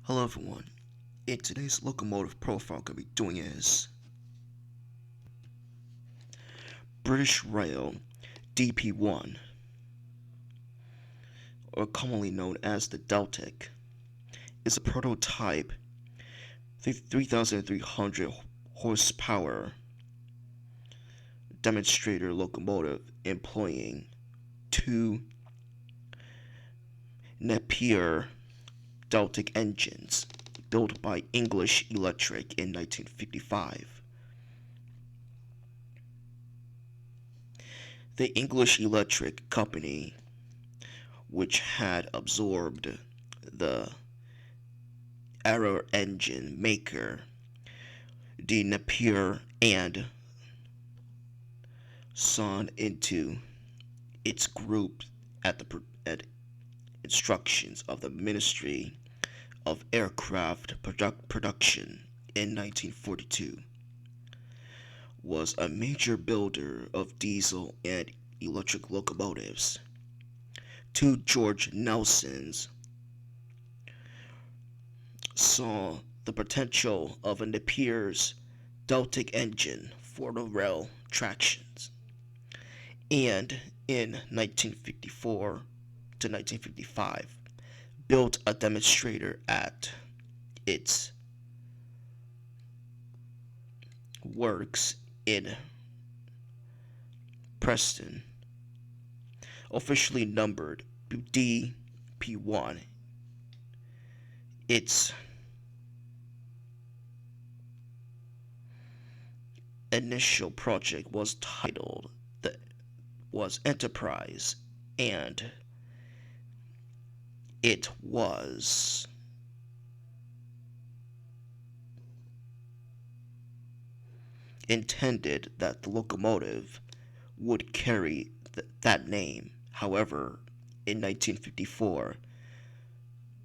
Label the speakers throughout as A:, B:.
A: Hello everyone. In today's locomotive profile I'm going to be doing is British Rail DP1, or commonly known as the Deltic, is a prototype 3,300 horsepower demonstrator locomotive employing two Napier Deltic engines built by English Electric in 1955. The English Electric Company, which had absorbed the Arrow engine maker, the Napier, and sawn into its group at instructions of the Ministry of Aircraft Production in 1942, was a major builder of diesel and electric locomotives. Two George Nelsons saw the potential of a Napier's Deltic engine for the rail tractions, and in 1954 to 1955 built a demonstrator at its works in Preston, officially numbered DP1. Its initial project was titled Enterprise, and it was intended that the locomotive would carry that name. However, in 1954,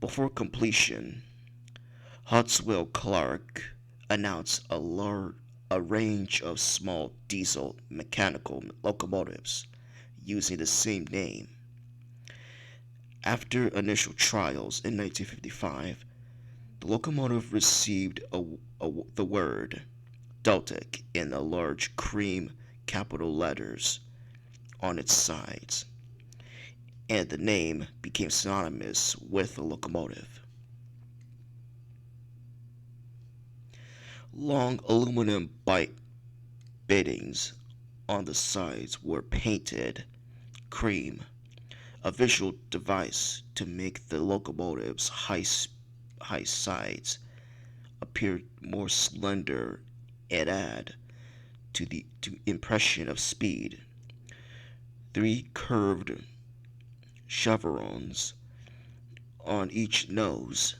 A: before completion, Hartswell Clark announced a range of small diesel mechanical locomotives using the same name. After initial trials in 1955, the locomotive received the word Deltic in a large cream capital letters on its sides, and the name became synonymous with the locomotive. Long aluminum biddings on the sides were painted cream, a visual device to make the locomotive's high sides appear more slender and add to the impression of speed. Three curved chevrons on each nose,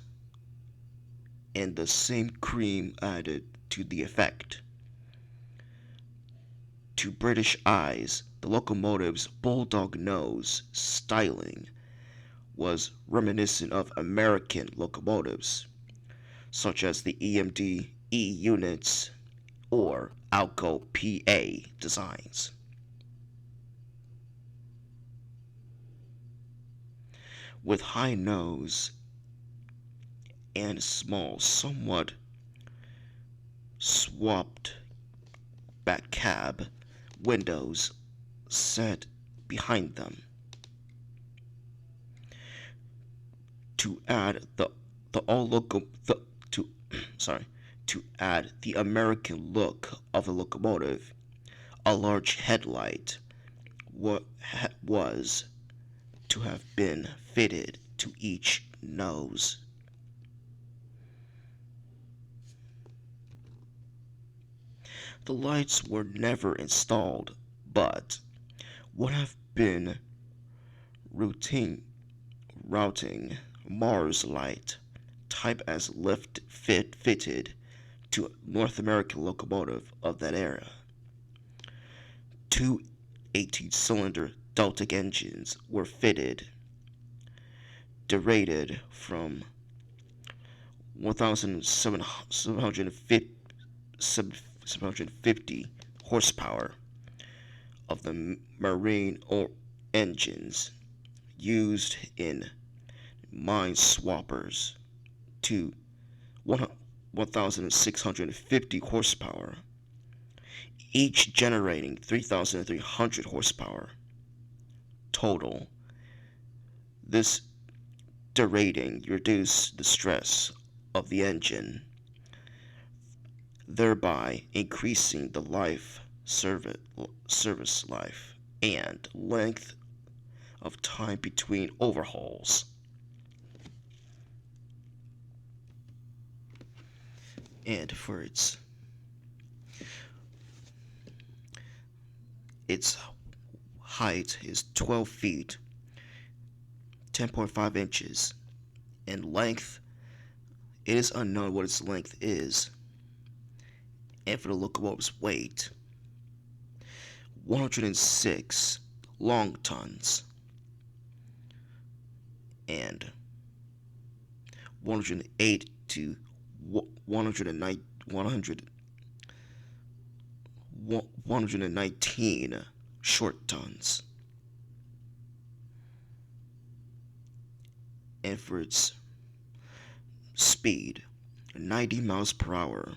A: and the same cream added to the effect. To British eyes, the locomotive's bulldog nose styling was reminiscent of American locomotives, such as the EMD E units or Alco PA designs. With high nose and small, somewhat swapped back cab windows set behind them. To add the all loco the to sorry to add the American look of the locomotive, a large headlight was to have been fitted to each nose. The lights were never installed, but would have been routing Mars light type as fitted to North American locomotive of that era. Two 18-cylinder Deltic engines were fitted, derated from 1,750 horsepower of the marine engines used in mine swappers to 1,650 horsepower, each generating 3,300 horsepower total. This derating reduced the stress of the engine, thereby increasing the service life and length of time between overhauls. And for its height is 12 feet 10.5 inches, and length, it is unknown what its length is. And for the locomotive's weight, 106 long tons and 108 to 119 short tons. And for its speed, 90 miles per hour,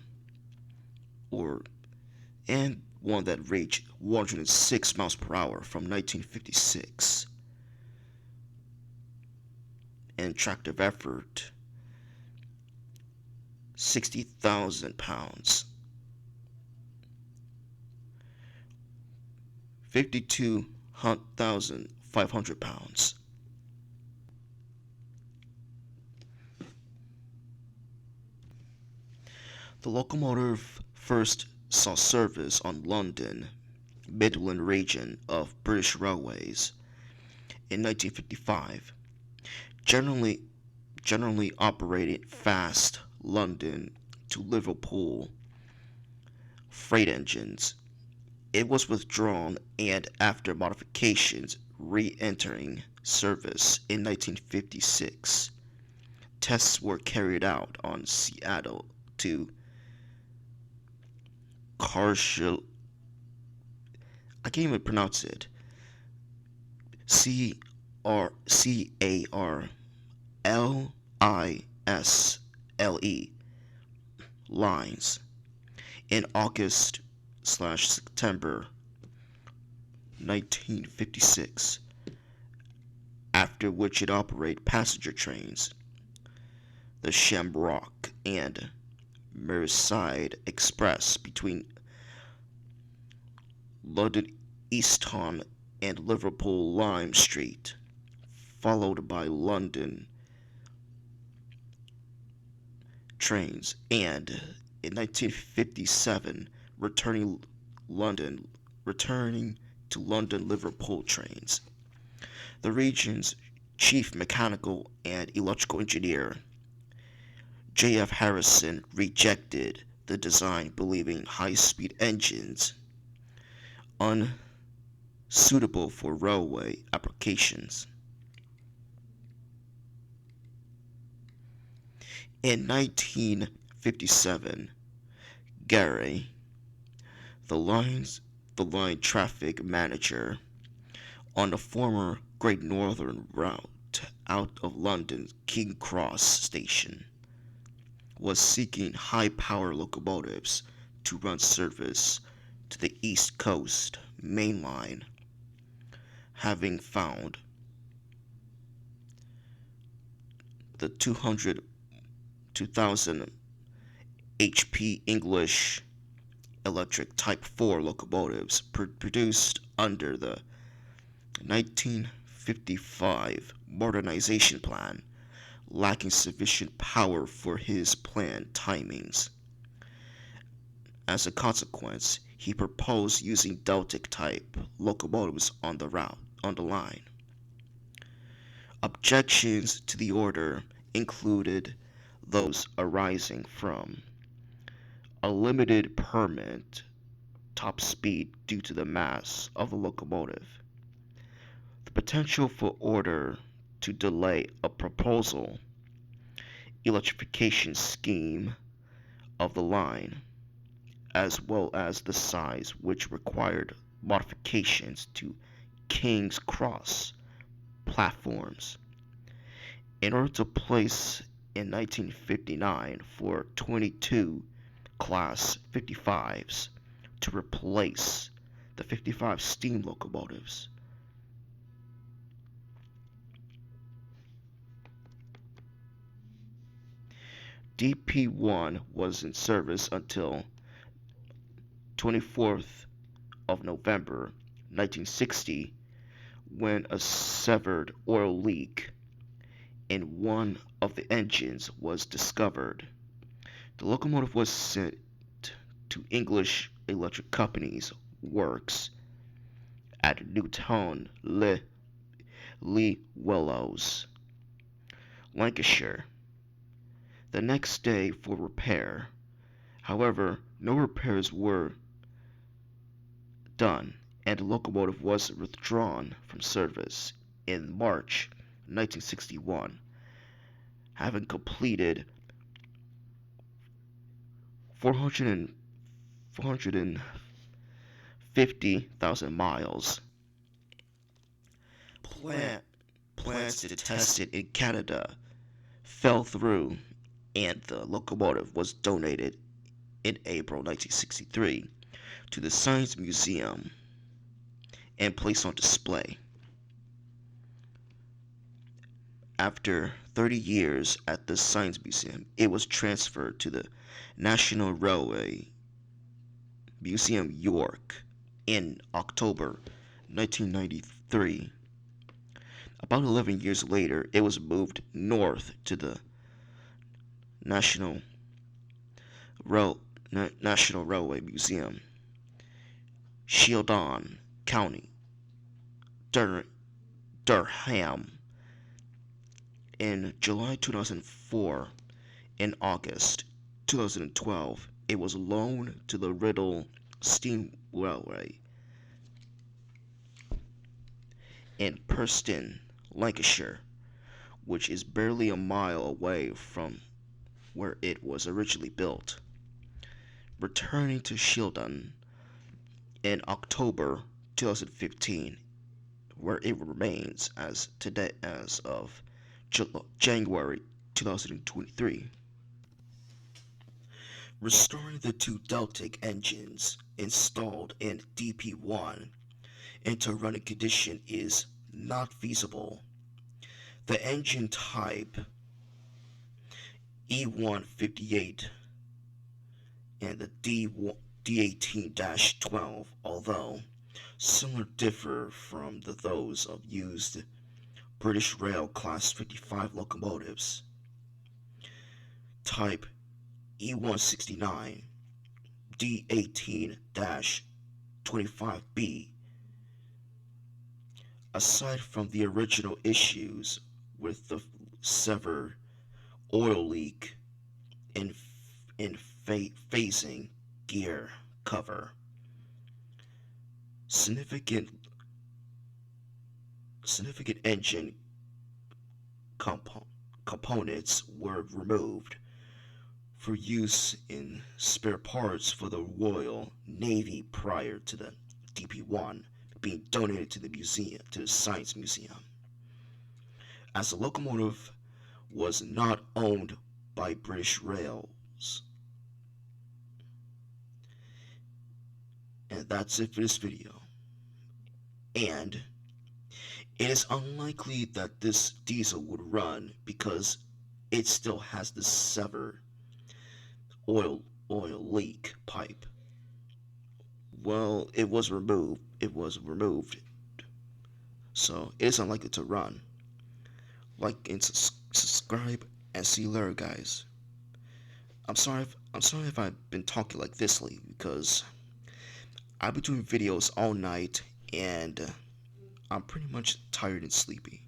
A: and one that reached 106 miles per hour from 1956. And tractive effort, 60,000 pounds, 52,500 pounds. The locomotive first saw service on London Midland region of British Railways in 1955, generally operated fast London to Liverpool freight engines. It was withdrawn and, after modifications, re-entering service in 1956. Tests were carried out on Seattle to Carshall. I can't even pronounce it. Carlisle lines in August/September 1956, after which it operated passenger trains, the Shamrock and Merseyside Express between London Euston and Liverpool Lime Street, followed by London trains, and in 1957 returning to London Liverpool trains. The region's chief mechanical and electrical engineer, J.F. Harrison, rejected the design, believing high-speed engines unsuitable for railway applications. In 1957, Gary, the line traffic manager on the former Great Northern route out of London's King Cross station, was seeking high-power locomotives to run service to the East Coast Main Line, having found the 2000 HP English electric Type 4 locomotives produced under the 1955 modernization plan, lacking sufficient power for his planned timings. As a consequence, he proposed using Deltic type locomotives on the line. Objections to the order included those arising from a limited permanent top speed due to the mass of the locomotive, the potential for order to delay a proposal electrification scheme of the line, as well as the size, which required modifications to King's Cross platforms in order to place in 1959 for 22 Class 55s to replace the 55 steam locomotives. DP1 was in service until 24th of November 1960 when a severed oil leak in one of the engines was discovered. The locomotive was sent to English Electric Company's works at Newton-le-Willows, Lancashire, the next day for repair. However, no repairs were done, and the locomotive was withdrawn from service in March 1961, having completed 450,000 miles. Plans to test it in Canada fell through, and the locomotive was donated in April 1963 to the Science Museum and placed on display. After 30 years at the Science Museum, it was transferred to the National Railway Museum, York, in October 1993. About 11 years later, it was moved north to the National Railway Museum, Shildon County, Durham, in July 2004. In August 2012, it was loaned to the Riddle Steam Railway in Preston, Lancashire, which is barely a mile away from where it was originally built, returning to Shildon in October 2015, where it remains as of January 2023. Restoring the two Deltic engines installed in DP1 into running condition is not feasible. The engine type E158 and the D18-12, although similar, differ from those of used British Rail Class 55 locomotives. Type E169 D18-25B. Aside from the original issues with the severed oil leak in phasing gear cover, significant engine components were removed for use in spare parts for the Royal Navy prior to the DP1 being donated to the Science Museum. As the locomotive was not owned by British Rails. And that's it for this video. And it is unlikely that this diesel would run because it still has the severed oil leak pipe. Well, it was removed. So it is unlikely to run. Like and subscribe, and see you later, guys. I'm sorry if I've been talking like this lately, because I've been doing videos all night and I'm pretty much tired and sleepy.